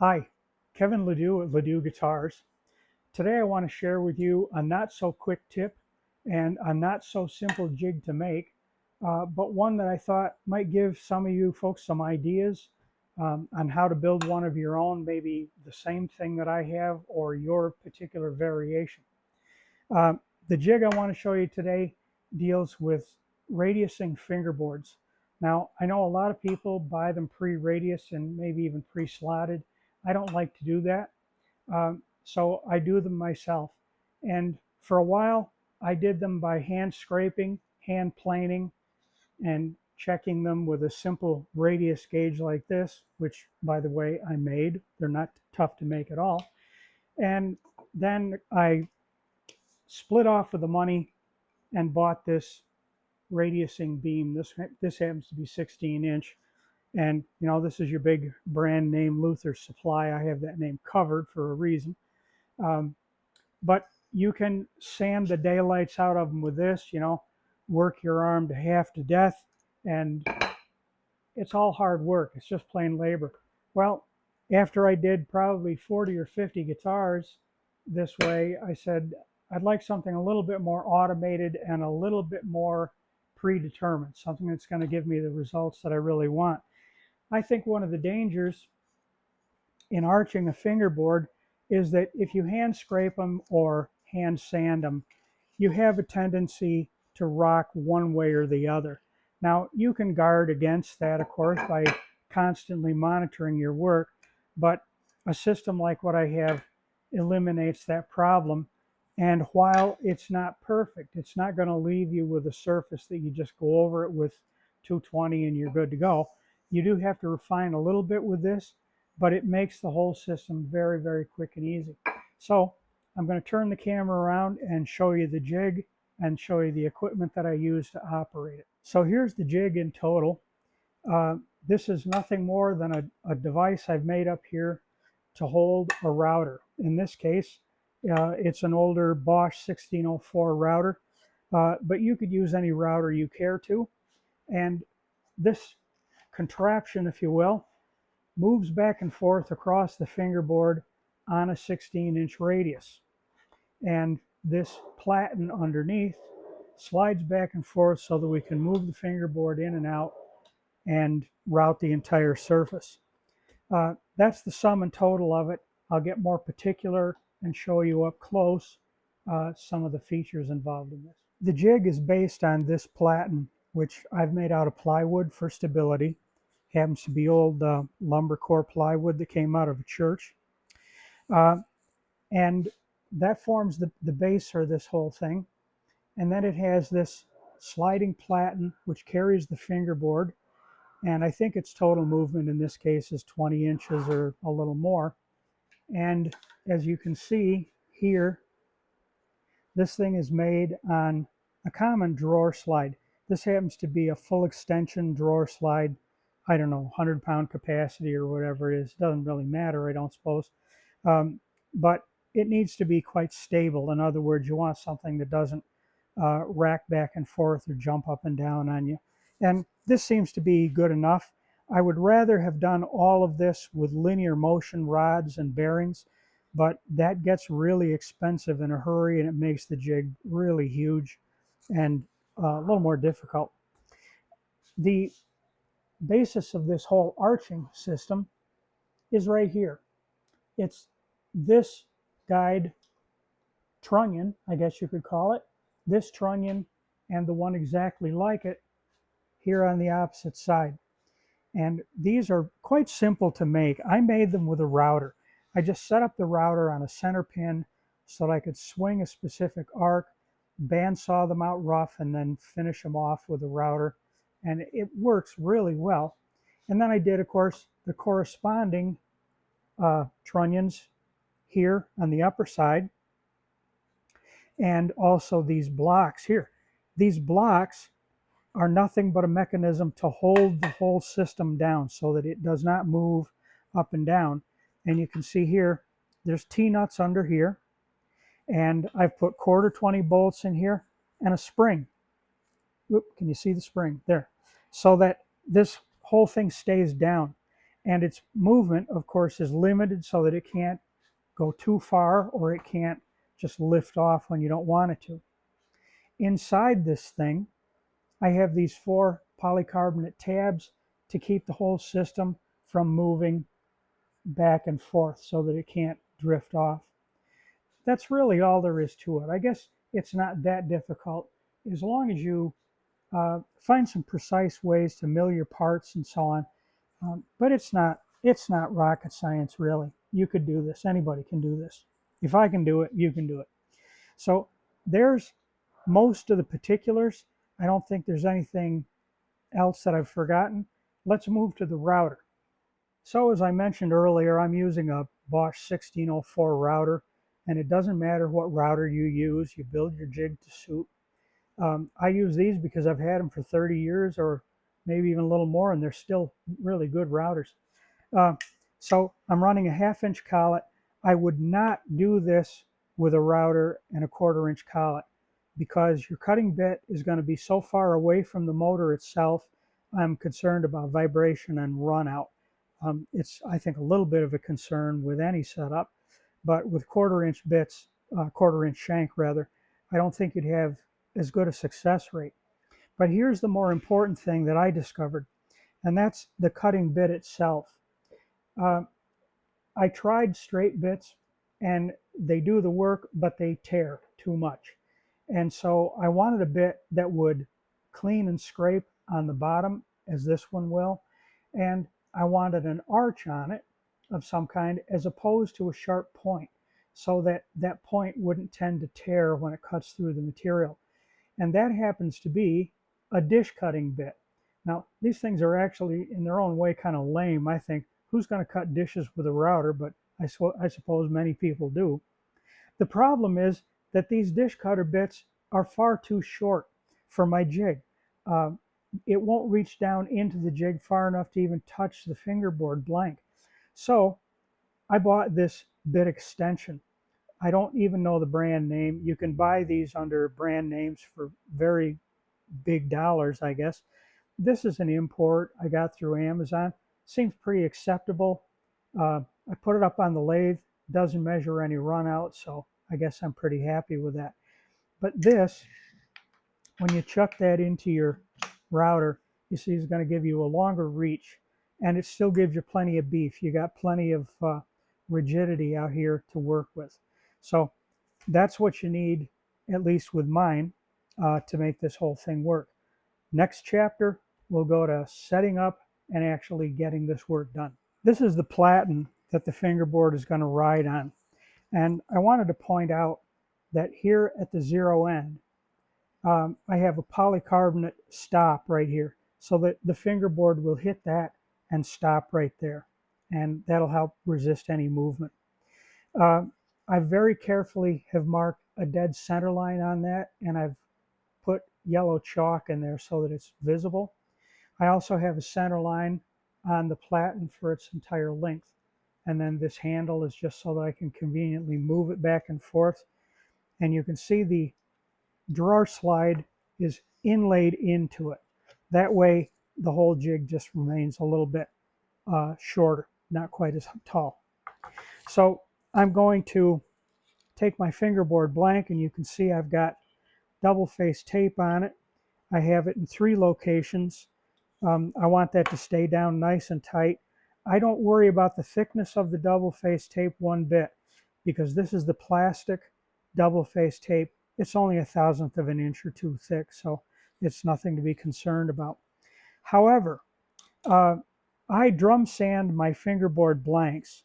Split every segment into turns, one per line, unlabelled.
Hi, Kevin Ledoux at Ledoux Guitars. Today I want to share with you a not so quick tip and a not so simple jig to make, but one that I thought might give some of you folks some ideas on how to build one of your own, maybe the same thing that I have or your particular variation. Uh, the jig I want to show you today deals with radiusing fingerboards. Now, I know a lot of people buy them pre-radius and maybe even pre-slotted. I don't like to do that, so I do them myself. And for a while, I did them by hand scraping, hand planing, and checking them with a simple radius gauge like this, which, by the way, I made. They're not tough to make at all. And then I split off with the money and bought this radiusing beam. This happens to be 16-inch. And this is your big brand name Luther Supply. I have that name covered for a reason. But you can sand the daylights out of them with this, work your arm to half to death, and it's all hard work. It's just plain labor. Well, after I did probably 40 or 50 guitars this way, I said, I'd like something a little bit more automated and a little bit more predetermined, something that's going to give me the results that I really want. I think one of the dangers in arching a fingerboard is that if you hand scrape them or hand sand them, you have a tendency to rock one way or the other. Now, you can guard against that, of course, by constantly monitoring your work, but a system like what I have eliminates that problem. And while it's not perfect, it's not going to leave you with a surface that you just go over it with 220 and you're good to go. You do have to refine a little bit with this, but it makes the whole system very, very quick and easy. So I'm going to turn the camera around and show you the jig and show you the equipment that I use to operate it. So here's the jig in total. This is nothing more than a device I've made up here to hold a router. In this case, it's an older Bosch 1604 router, but you could use any router you care to. And this contraption, if you will, moves back and forth across the fingerboard on a 16-inch radius. And this platen underneath slides back and forth so that we can move the fingerboard in and out and route the entire surface. That's the sum and total of it. I'll get more particular and show you up close some of the features involved in this. The jig is based on this platen, which I've made out of plywood for stability. Happens to be old lumber core plywood that came out of a church. And that forms the base for this whole thing. And then it has this sliding platen, which carries the fingerboard. And I think its total movement in this case is 20 inches or a little more. And as you can see here, this thing is made on a common drawer slide. This happens to be a full extension drawer slide. I don't know, 100-pound capacity or whatever it is. Doesn't really matter, I don't suppose. But it needs to be quite stable. In other words, you want something that doesn't rack back and forth or jump up and down on you. And this seems to be good enough. I would rather have done all of this with linear motion rods and bearings, but that gets really expensive in a hurry and it makes the jig really huge and a little more difficult. The basis of this whole arching system is right here. It's this guide trunnion, I guess you could call it, this trunnion and the one exactly like it here on the opposite side. And these are quite simple to make. I made them with a router. I just set up the router on a center pin so that I could swing a specific arc, bandsaw them out rough, and then finish them off with a router. And it works really well. And then I did, of course, the corresponding trunnions here on the upper side, and also these blocks here. These blocks are nothing but a mechanism to hold the whole system down so that it does not move up and down. And you can see here, there's T-nuts under here, and I've put 1/4 bolts in here and a spring. Oop, can you see the spring? There. So that this whole thing stays down. And its movement, of course, is limited so that it can't go too far or it can't just lift off when you don't want it to. Inside this thing, I have these 4 polycarbonate tabs to keep the whole system from moving back and forth so that it can't drift off. That's really all there is to it. I guess it's not that difficult as long as you find some precise ways to mill your parts and so on. But it's not rocket science, really. You could do this. Anybody can do this. If I can do it, you can do it. So there's most of the particulars. I don't think there's anything else that I've forgotten. Let's move to the router. So as I mentioned earlier, I'm using a Bosch 1604 router, and it doesn't matter what router you use. You build your jig to suit. I use these because I've had them for 30 years or maybe even a little more, and they're still really good routers. So I'm running a 1/2-inch collet. I would not do this with a router and a 1/4-inch collet because your cutting bit is going to be so far away from the motor itself. I'm concerned about vibration and run out. It's, I think, a little bit of a concern with any setup, but with 1/4-inch bits, 1/4-inch shank rather, I don't think you'd have as good a success rate. But here's the more important thing that I discovered, and that's the cutting bit itself. I tried straight bits, and they do the work, but they tear too much. And so I wanted a bit that would clean and scrape on the bottom, as this one will, and I wanted an arch on it of some kind as opposed to a sharp point, so that that point wouldn't tend to tear when it cuts through the material. And that happens to be a dish cutting bit. Now, these things are actually, in their own way, kind of lame, I think. Who's going to cut dishes with a router? But I suppose many people do. The problem is that these dish cutter bits are far too short for my jig. It won't reach down into the jig far enough to even touch the fingerboard blank. So I bought this bit extension. I don't even know the brand name. You can buy these under brand names for very big dollars, I guess. This is an import I got through Amazon. Seems pretty acceptable. I put it up on the lathe. Doesn't measure any run out, so I guess I'm pretty happy with that. But this, when you chuck that into your router, you see it's going to give you a longer reach, and it still gives you plenty of beef. You got plenty of rigidity out here to work with. So that's what you need, at least with mine, to make this whole thing work. Next chapter, we'll go to setting up and actually getting this work done. This is the platen that the fingerboard is going to ride on. And I wanted to point out that here at the zero end, I have a polycarbonate stop right here so that the fingerboard will hit that and stop right there. And that'll help resist any movement. I very carefully have marked a dead center line on that, and I've put yellow chalk in there so that it's visible. I also have a center line on the platen for its entire length. And then this handle is just so that I can conveniently move it back and forth. And you can see the drawer slide is inlaid into it. That way the whole jig just remains a little bit shorter, not quite as tall. So I'm going to take my fingerboard blank, and you can see I've got double face tape on it. I have it in 3 locations. I want that to stay down nice and tight. I don't worry about the thickness of the double face tape one bit, because this is the plastic double face tape. It's only 1/1000th of an inch or 2 thick, so it's nothing to be concerned about. However, I drum sand my fingerboard blanks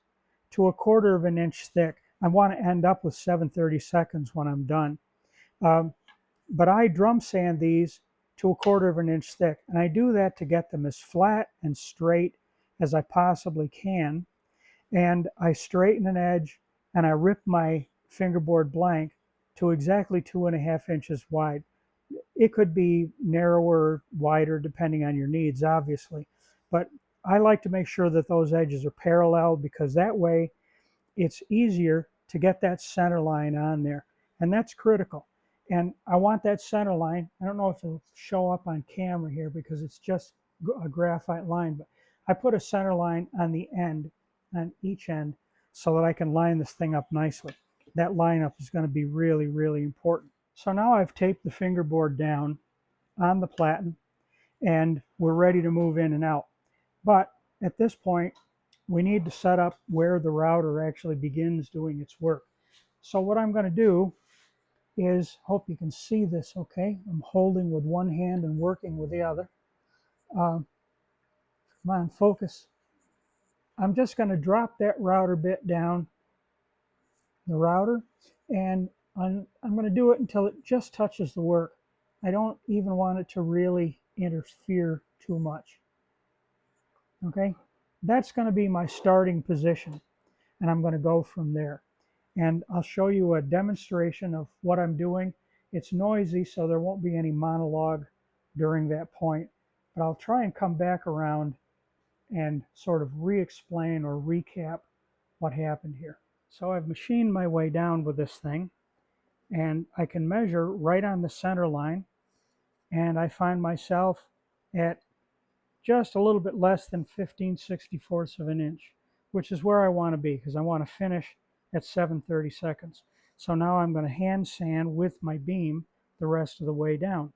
to 1/4 of an inch thick. I want to end up with 7/32 when I'm done. But I drum sand these to 1/4 of an inch thick, and I do that to get them as flat and straight as I possibly can. And I straighten an edge, and I rip my fingerboard blank to exactly 2.5 inches wide. It could be narrower, wider, depending on your needs, obviously. But I like to make sure that those edges are parallel, because that way it's easier to get that center line on there. And that's critical. And I want that center line, I don't know if it'll show up on camera here because it's just a graphite line, but I put a center line on the end, on each end, so that I can line this thing up nicely. That lineup is going to be really, really important. So now I've taped the fingerboard down on the platen, and we're ready to move in and out. But at this point, we need to set up where the router actually begins doing its work. So what I'm going to do is, hope you can see this okay. I'm holding with one hand and working with the other. Come on, focus. I'm just going to drop that router bit down the router, and I'm going to do it until it just touches the work. I don't even want it to really interfere too much. Okay, that's going to be my starting position, and I'm going to go from there. And I'll show you a demonstration of what I'm doing. It's noisy, so there won't be any monologue during that point, but I'll try and come back around and sort of re-explain or recap what happened here. So I've machined my way down with this thing, and I can measure right on the center line, and I find myself at just a little bit less than 15/64 of an inch, which is where I want to be because I want to finish at 7/32. So now I'm going to hand sand with my beam the rest of the way down.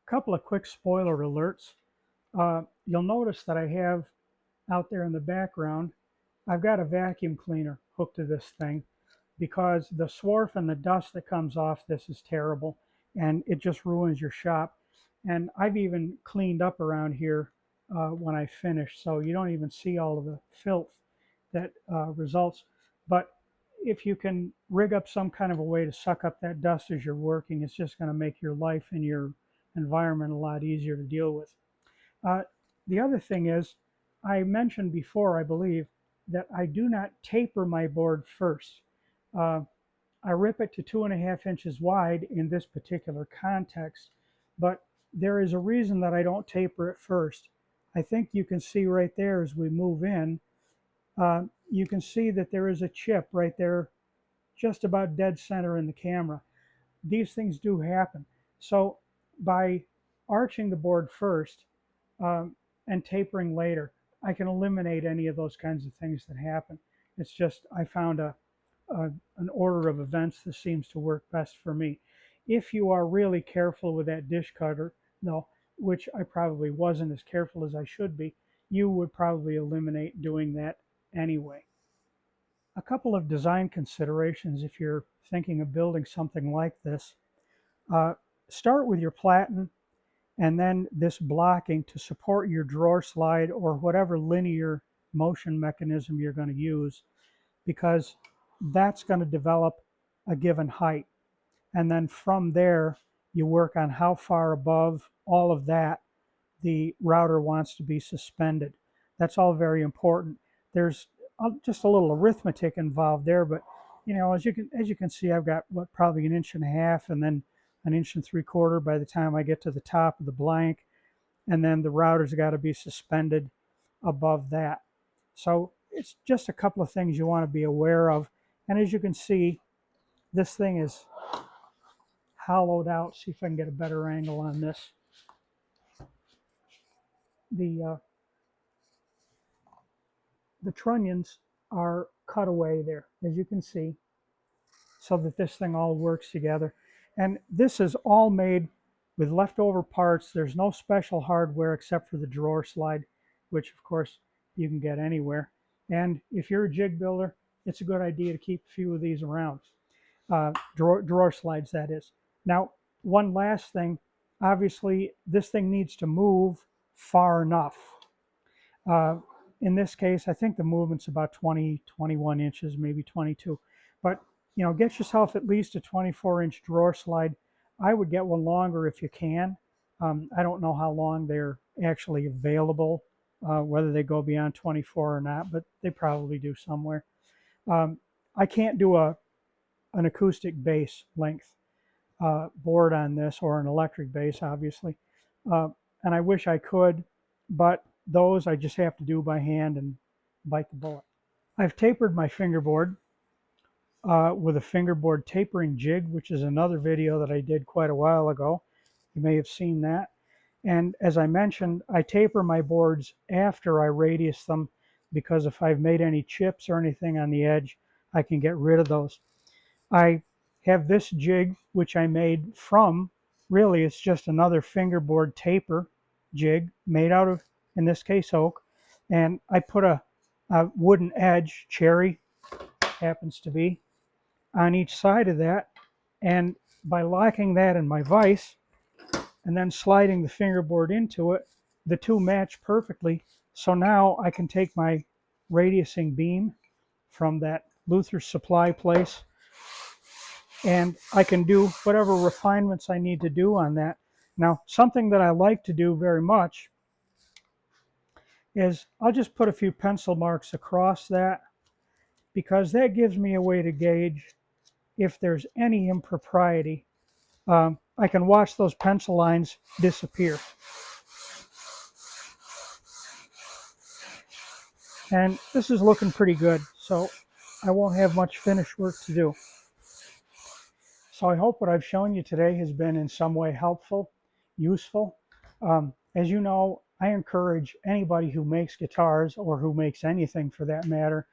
A couple of quick spoiler alerts. You'll notice that I have out there in the background, I've got a vacuum cleaner hooked to this thing because the swarf and the dust that comes off this is terrible, and it just ruins your shop. And I've even cleaned up around here when I finish, so you don't even see all of the filth that results. But if you can rig up some kind of a way to suck up that dust as you're working, it's just going to make your life and your environment a lot easier to deal with. The other thing is, I mentioned before, I believe, that I do not taper my board first. I rip it to 2.5 inches wide in this particular context, but there is a reason that I don't taper it first. I think you can see right there as we move in, you can see that there is a chip right there, just about dead center in the camera. These things do happen. So by arching the board first and tapering later, I can eliminate any of those kinds of things that happen. It's just I found an order of events that seems to work best for me. If you are really careful with that dish cutter, though, which I probably wasn't as careful as I should be, you would probably eliminate doing that anyway. A couple of design considerations if you're thinking of building something like this. Start with your platen and then this blocking to support your drawer slide or whatever linear motion mechanism you're going to use, because that's going to develop a given height. And then from there, you work on how far above all of that the router wants to be suspended. That's all very important. There's just a little arithmetic involved there, but you know, as you can see, I've got what, probably 1.5 inches and then 1.75 inches by the time I get to the top of the blank, and then the router's got to be suspended above that. So it's just a couple of things you want to be aware of. And as you can see, this thing is hollowed out. See if I can get a better angle on this. The trunnions are cut away there, as you can see, so that this thing all works together. And this is all made with leftover parts. There's no special hardware except for the drawer slide, which of course you can get anywhere. And if you're a jig builder, it's a good idea to keep a few of these around. Drawer slides, that is. Now, one last thing, obviously this thing needs to move far enough. In this case, I think the movement's about 20, 21 inches, maybe 22. But, you know, get yourself at least a 24-inch drawer slide. I would get one longer if you can. I don't know how long they're actually available, whether they go beyond 24 or not, but they probably do somewhere. I can't do an acoustic bass length board on this, or an electric bass, obviously. And I wish I could, but those I just have to do by hand and bite the bullet. I've tapered my fingerboard with a fingerboard tapering jig, which is another video that I did quite a while ago. You may have seen that. And as I mentioned, I taper my boards after I radius them, because if I've made any chips or anything on the edge, I can get rid of those. I have this jig, which I made from, really it's just another fingerboard taper jig made out of, in this case, oak. And I put a wooden edge, cherry happens to be, on each side of that. And by locking that in my vise and then sliding the fingerboard into it, the two match perfectly. So now I can take my radiusing beam from that Luther supply place, and I can do whatever refinements I need to do on that. Now, something that I like to do very much is I'll just put a few pencil marks across that, because that gives me a way to gauge if there's any impropriety. I can watch those pencil lines disappear. And this is looking pretty good, so I won't have much finish work to do. So I hope what I've shown you today has been in some way helpful, useful. As you know, I encourage anybody who makes guitars, or who makes anything for that matter,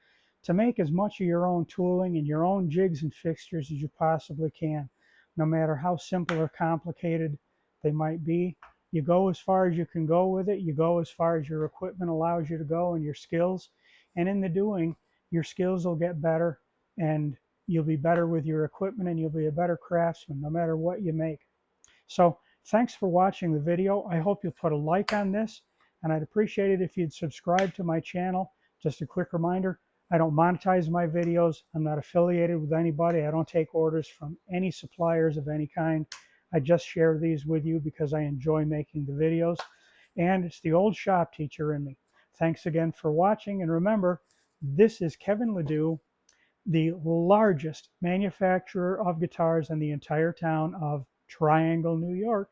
to make as much of your own tooling and your own jigs and fixtures as you possibly can, no matter how simple or complicated they might be. You go as far as you can go with it. You go as far as your equipment allows you to go, and your skills. And in the doing, your skills will get better, and you'll be better with your equipment, and you'll be a better craftsman no matter what you make. So thanks for watching the video. I hope you'll put a like on this, and I'd appreciate it if you'd subscribe to my channel. Just a quick reminder, I don't monetize my videos. I'm not affiliated with anybody. I don't take orders from any suppliers of any kind. I just share these with you because I enjoy making the videos, and it's the old shop teacher in me. Thanks again for watching, and remember, this is Kevin Ledoux, the largest manufacturer of guitars in the entire town of Triangle, New York.